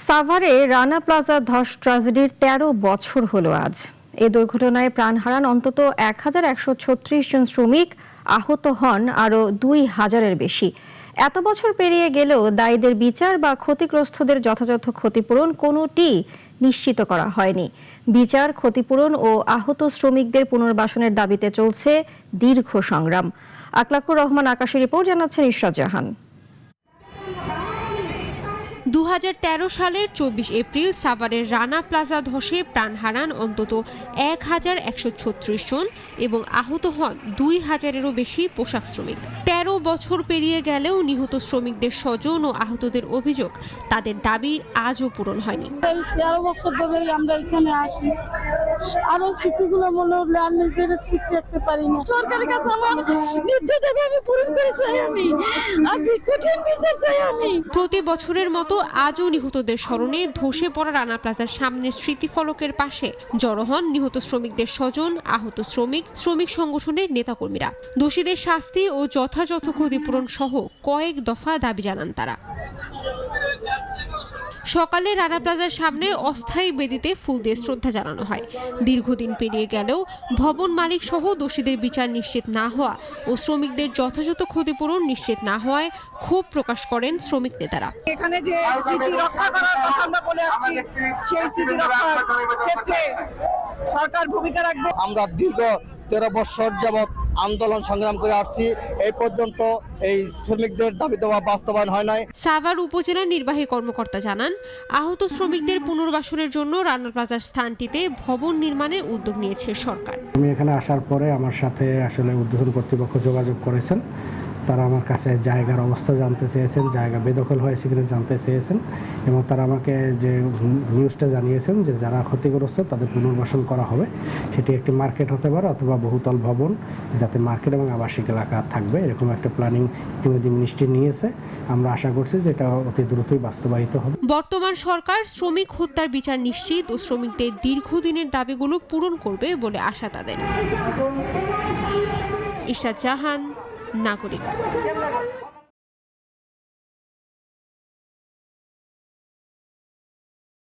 সাভারে রানা প্লাজা ধস ট্র্যাজেডির ১৩ বছর হলো আজ। এই দুর্ঘটনায় প্রাণ হারান অন্তত ১,১৩৬ জন শ্রমিক, আহত হন আরও ২,০০০-এর বেশি। এত বছর পেরিয়ে গেলেও দায়ীদের বিচার বা ক্ষতিগ্রস্তদের যথাযথ ক্ষতিপূরণ কোনোটি নিশ্চিত করা হয়নি। বিচার, ক্ষতিপূরণ ও আহত শ্রমিকদের পুনর্বাসনের দাবিতে চলছে দীর্ঘ সংগ্রাম। আকলাকুর রহমান আকাশের রিপোর্ট, জানাচ্ছেন ইশরাত জাহান। ২০১৩ সালের ২৪ এপ্রিল সাভারের রানা প্লাজা ধসে প্রাণ হারান অন্তত ১,১৩৬ জন এবং আহত হন ২,০০০-এরও বেশি পোশাক শ্রমিক। ১৩ বছর পেরিয়ে গেলেও নিহত শ্রমিকদের স্বজন ও আহতদের অভিযোগ, তাদের দাবি আজও পূরণ হয়নি। ১৩ বছর ধরেই আমরা এখানে আসি, আরো স্মৃতিগুলো মনে হলে আর নিজেরা ঠিক রাখতে পারি না। সরকারের কাছে আমার ন্যায্য দাবি আমি পূরণ করে চাই, আমি কঠিন বিচার চাই। প্রতি বছরের মতো আজও নিহতদের স্মরণে ধসে পড়া রানা প্লাজার সামনের স্মৃতিফলকের পাশে জড়ো হন নিহত শ্রমিকদের স্বজন, আহত শ্রমিক সংগঠনের নেতাকর্মীরা। দোষীদের শাস্তি ও যথাযথ ক্ষতিপূরণ সহ কয়েক দফা দাবি জানান তারা। সকালে রানা প্লাজার সামনে অস্থায়ী বেদিতে ফুল দিয়ে শ্রদ্ধা জানানো হয়। দীর্ঘদিন পেরিয়ে গেলেও ভবন মালিক সহ দোষীদের বিচার নিশ্চিত না হওয়া ও শ্রমিকদের যথাযথ ক্ষতিপূরণ নিশ্চিত না হওয়ায় ক্ষোভ প্রকাশ করেন শ্রমিক নেতারা। এখানে যে স্মৃতি রক্ষা করার কথা আমরা বলে আসছি, সেই স্মৃতি রক্ষার ক্ষেত্রে সরকার ভূমিকা রাখবে। আমরা দীর্ঘ ১৩ বছর যাবৎ আন্দোলন সংগ্রাম করে আসছি, এই পর্যন্ত এই শ্রমিকদের দাবি দেওয়া বাস্তবায়ন হয় নাই। সাভার উপজেলার নির্বাহী কর্মকর্তা জানান, আহত শ্রমিকদের পুনর্বাসনের জন্য রানা প্লাজার স্থানটিতে ভবন নির্মাণের উদ্যোগ নিয়েছে সরকার। আমি এখানে আসার পরে আমার সাথে আসলে উদ্বোধন কর্তৃপক্ষ যোগাযোগ করেছেন। তারা আমার কাছে জায়গার অবস্থা জানতে চেয়েছেন, জায়গা বেদখল হয়েছে কিনা জানতে চেয়েছেন, এবং তারা আমাকে যে নিউজটা জানিয়েছেন যে যারা ক্ষতিগ্রস্ত তাদের পুনর্বাসন করা হবে। সেটি একটি মার্কেট হতে পারে অথবা বহুতল ভবন, যাতে মার্কেট এবং আবাসিক এলাকা থাকবে, এরকম একটা প্ল্যানিং ইতিমধ্যে মিনিস্ট্রি নিয়েছে। আমরা আশা করছি যে এটা অতি দ্রুতই বাস্তবায়িত হবে। বর্তমান সরকার শ্রমিক হত্যার বিচার নিশ্চিত ও শ্রমিকদের দীর্ঘদিনের দাবিগুলো পূরণ করবে বলে আশা তাদের। ইশরাত জাহান, নাগরিক।